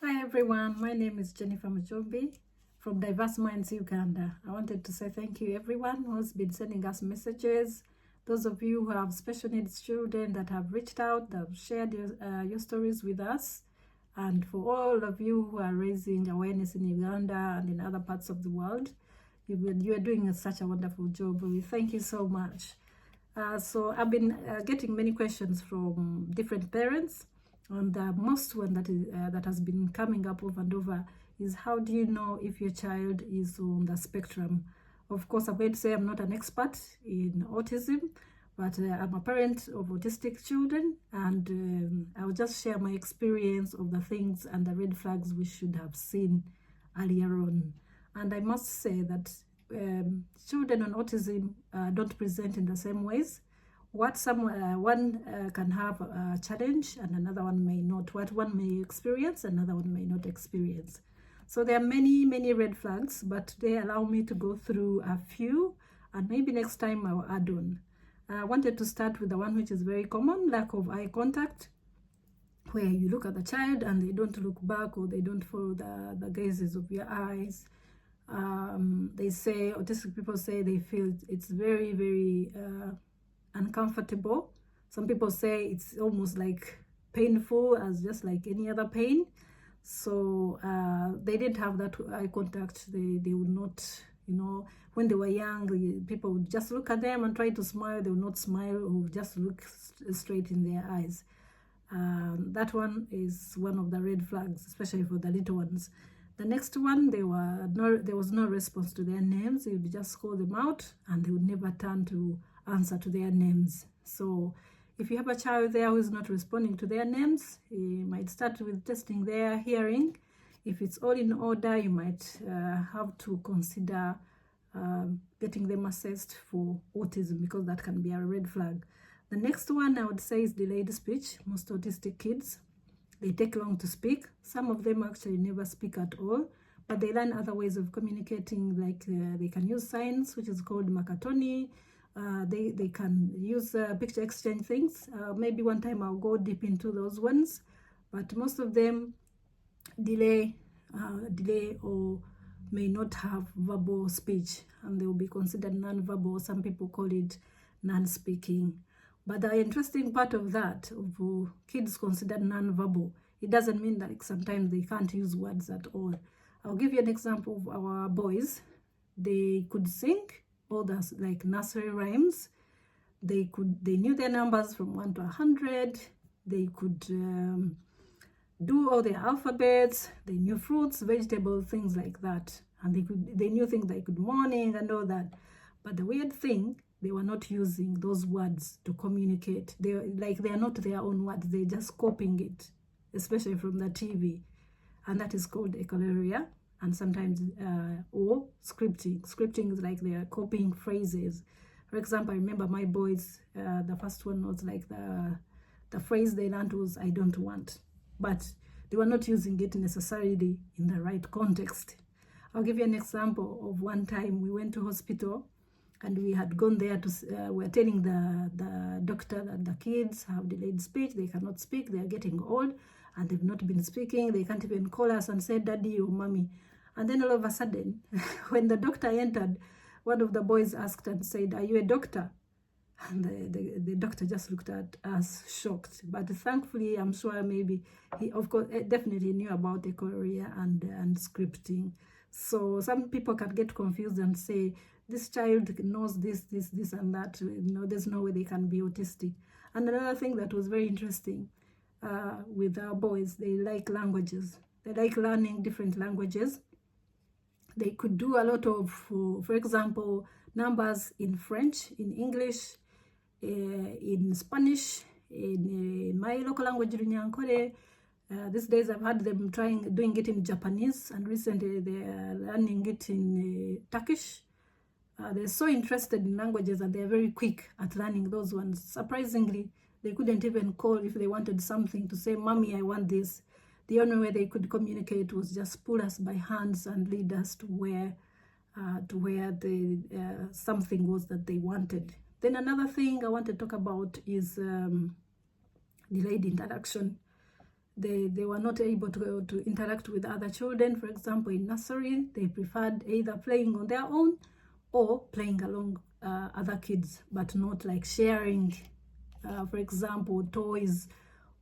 Hi everyone, my name is Jennifer Mujumbi from Diverse Minds Uganda. I wanted to say thank you everyone who's been sending us messages. Those of you who have special needs children that have reached out, that have shared your stories with us. And for all of you who are raising awareness in Uganda and in other parts of the world, you are doing such a wonderful job. We thank you so much. So I've been getting many questions from different parents, and the most one that has been coming up over and over is, how do you know if your child is on the spectrum? Of course, I'm going to say I'm not an expert in autism, but I'm a parent of autistic children, and I'll just share my experience of the things and the red flags we should have seen earlier on. And I must say that children on autism don't present in the same ways. What one can have a challenge and another one may not. What one may experience, another one may not experience. So there are many red flags, but they allow me to go through a few, and maybe next time I'll add on. I wanted to start with the one which is very common: lack of eye contact, where you look at the child and they don't look back, or they don't follow the gazes of your eyes. They say, autistic people say, they feel it's very uncomfortable. Some people say it's almost like painful, as just like any other pain. So they didn't have that eye contact. They would not, when they were young, people would just look at them and try to smile. They would not smile, or just look straight in their eyes. That one is one of the red flags, especially for the little ones. The next one, there was no response to their names. You would just call them out and they would never turn to answer to their names. So if you have a child there who is not responding to their names, you might start with testing their hearing. If it's all in order, you might have to consider getting them assessed for autism, because that can be a red flag. The next one I would say is delayed speech. Most autistic kids, they take long to speak. Some of them actually never speak at all, but they learn other ways of communicating, like they can use signs, which is called makatoni. They can use picture exchange things. Maybe one time I'll go deep into those ones, but most of them delay or may not have verbal speech, and they will be considered non-verbal. Some people call it non-speaking. But the interesting part of that, of kids considered non-verbal, it doesn't mean that sometimes they can't use words at all. I'll give you an example of our boys. They could sing all the like nursery rhymes. They knew their numbers from 1 to 100. They could do all the alphabets. They knew fruits, vegetables, things like that. And they knew things like good morning and all that. But the weird thing, they were not using those words to communicate. They are not their own words. They're just copying it, especially from the TV. And that is called echolalia, and sometimes or scripting. Scripting is like they are copying phrases. For example, I remember my boys, the first one was like the phrase they learned was, "I don't want." But they were not using it necessarily in the right context. I'll give you an example of one time we went to hospital, and we had gone there to, we're telling the doctor that the kids have delayed speech. They cannot speak. They are getting old, and they've not been speaking. They can't even call us and say daddy or mommy. And then all of a sudden, when the doctor entered, one of the boys asked and said, "Are you a doctor?" And the doctor just looked at us shocked. But thankfully, I'm sure maybe he, of course, definitely knew about the echolalia and scripting. So some people can get confused and say, this child knows this and that. There's no way they can be autistic. And another thing that was very interesting with our boys, they like languages. They like learning different languages. They could do a lot of, for example, numbers in French, in English, in Spanish, in my local language, Runyankore. These days I've had them doing it in Japanese, and recently they are learning it in Turkish. They're so interested in languages, and they're very quick at learning those ones. Surprisingly, they couldn't even call if they wanted something to say, "Mommy, I want this." The only way they could communicate was just pull us by hands and lead us to where the something was that they wanted. Then another thing I want to talk about is delayed interaction. They were not able to interact with other children. For example, in nursery, they preferred either playing on their own or playing along other kids, but not like sharing, for example, toys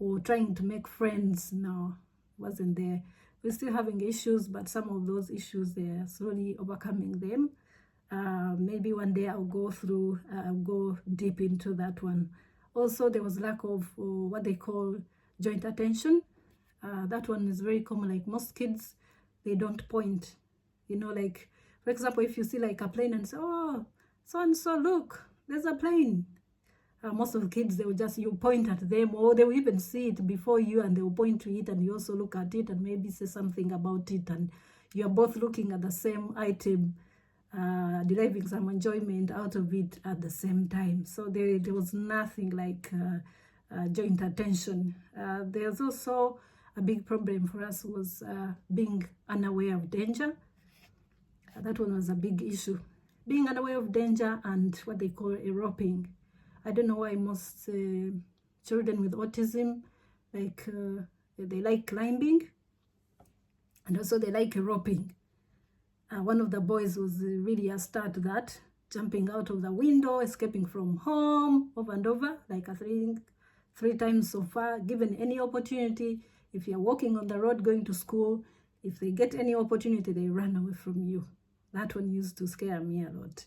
or trying to make friends. No, wasn't there. We're still having issues, but some of those issues, they're slowly overcoming them. Maybe one day I'll go deep into that one. Also, there was lack of what they call joint attention. That one is very common. Like most kids, they don't point. You know, like, for example, if you see like a plane and say, oh, so and so, look, there's a plane. Most of the kids, they will just, you point at them, or they will even see it before you and they will point to it, and you also look at it and maybe say something about it, and you're both looking at the same item, deriving some enjoyment out of it at the same time. So there was nothing like joint attention. There's also a big problem for us was being unaware of danger. That one was a big issue. Being unaware of danger and what they call eloping. I don't know why most children with autism, like they like climbing, and also they like eloping. One of the boys was really a star to that, jumping out of the window, escaping from home, over and over, like I think 3 times so far. Given any opportunity, if you're walking on the road going to school, if they get any opportunity, they run away from you. That one used to scare me a lot.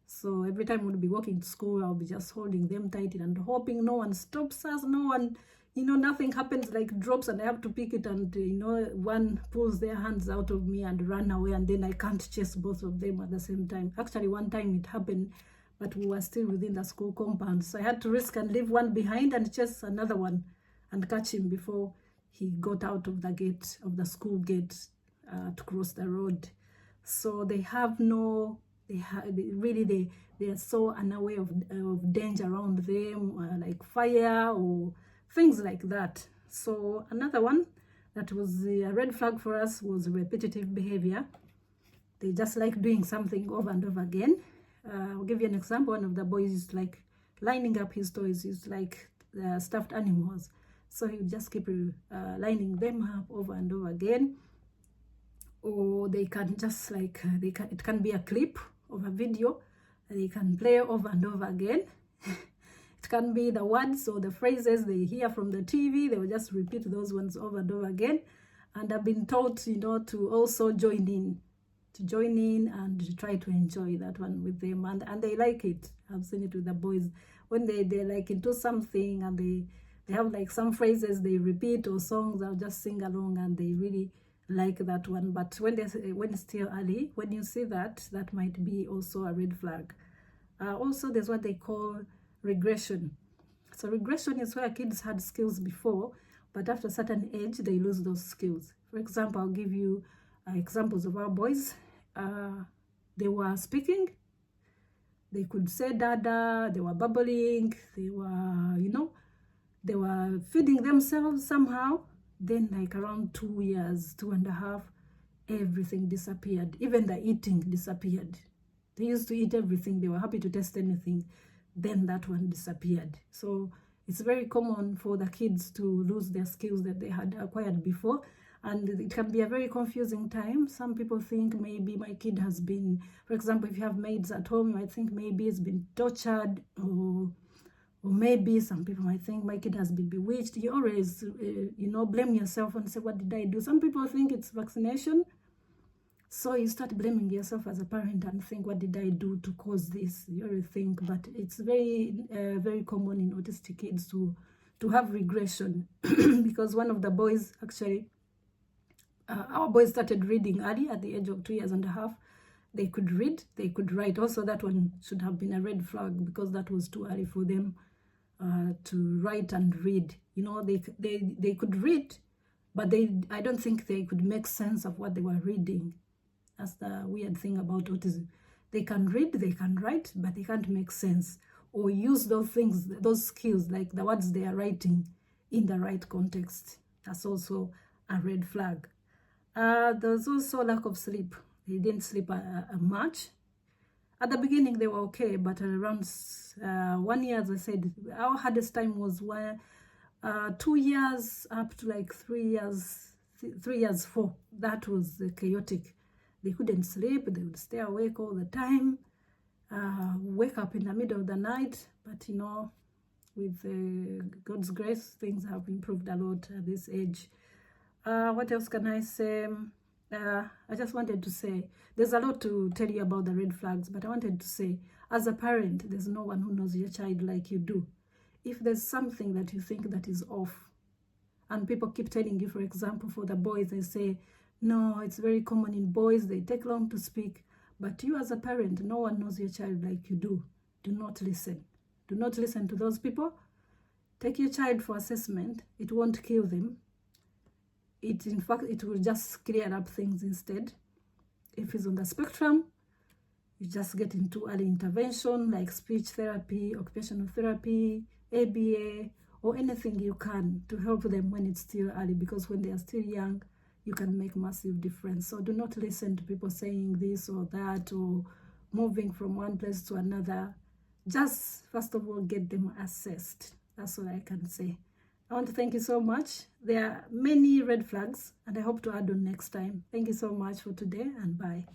So every time we'll be walking to school, I'll be just holding them tight and hoping no one stops us, no one, you know, nothing happens, like drops and I have to pick it, and, you know, one pulls their hands out of me and run away, and then I can't chase both of them at the same time. Actually, one time it happened, but we were still within the school compound. So I had to risk and leave one behind and chase another one and catch him before he got out of the gate, of the school gate, to cross the road. So they have no... They are so unaware of danger around them, like fire or things like that. So another one that was a red flag for us was repetitive behavior. They just like doing something over and over again. I'll give you an example. One of the boys is like lining up his toys. He's like stuffed animals. So he would just keep lining them up over and over again. Or they can just like, it can be a clip of a video that they can play over and over again. It can be the words or the phrases they hear from the TV. They will just repeat those ones over and over again. And I've been taught, you know, to also join in and to try to enjoy that one with them. And they like it. I've seen it with the boys. When they're like into something and they have like some phrases they repeat or songs, I'll just sing along, and they really like that one. But when it's still early, when you see that, that might be also a red flag. Also, there's what they call regression. So regression is where kids had skills before, but after a certain age, they lose those skills. For example, I'll give you examples of our boys. They were speaking. They could say dada, they were babbling, they were, you know, they were feeding themselves somehow. Then like around 2 years, 2.5, everything disappeared. Even the eating disappeared. They used to eat everything. They were happy to taste anything. Then that one disappeared. So it's very common for the kids to lose their skills that they had acquired before. And it can be a very confusing time. Some people think maybe my kid has been, for example, if you have maids at home, you might think maybe it's been tortured, or maybe some people might think my kid has been bewitched. You always, you know, blame yourself and say, what did I do? Some people think it's vaccination. So you start blaming yourself as a parent and think, what did I do to cause this? You always think, but it's very, very common in autistic kids to have regression. Because one of the boys, actually, our boys started reading early at the age of 2.5 years. They could read, they could write. Also, that one should have been a red flag because that was too early for them to write and read. You know, they could read, but I don't think they could make sense of what they were reading. That's the weird thing about autism. They can read, they can write, but they can't make sense or use those things, those skills, like the words they are writing, in the right context. That's also a red flag. There's also lack of sleep. They didn't sleep much. At the beginning, they were okay, but around 1 year, as I said, our hardest time was 2 years up to like 3 years, 3 years 4, that was chaotic. They couldn't sleep, they would stay awake all the time, wake up in the middle of the night. But you know, with God's grace, things have improved a lot at this age. What else can I say? I just wanted to say, there's a lot to tell you about the red flags, but I wanted to say, as a parent, there's no one who knows your child like you do. If there's something that you think that is off, and people keep telling you, for example, for the boys, they say, no, it's very common in boys, they take long to speak. But you as a parent, no one knows your child like you do. Do not listen. Do not listen to those people. Take your child for assessment. It won't kill them. In fact, it will just clear up things instead. If he's on the spectrum, you just get into early intervention like speech therapy, occupational therapy, ABA, or anything you can to help them when it's still early, because when they are still young, you can make massive difference. So do not listen to people saying this or that, or moving from one place to another. Just, first of all, get them assessed. That's all I can say. I want to thank you so much. There are many red flags, and I hope to add on next time. Thank you so much for today, and bye.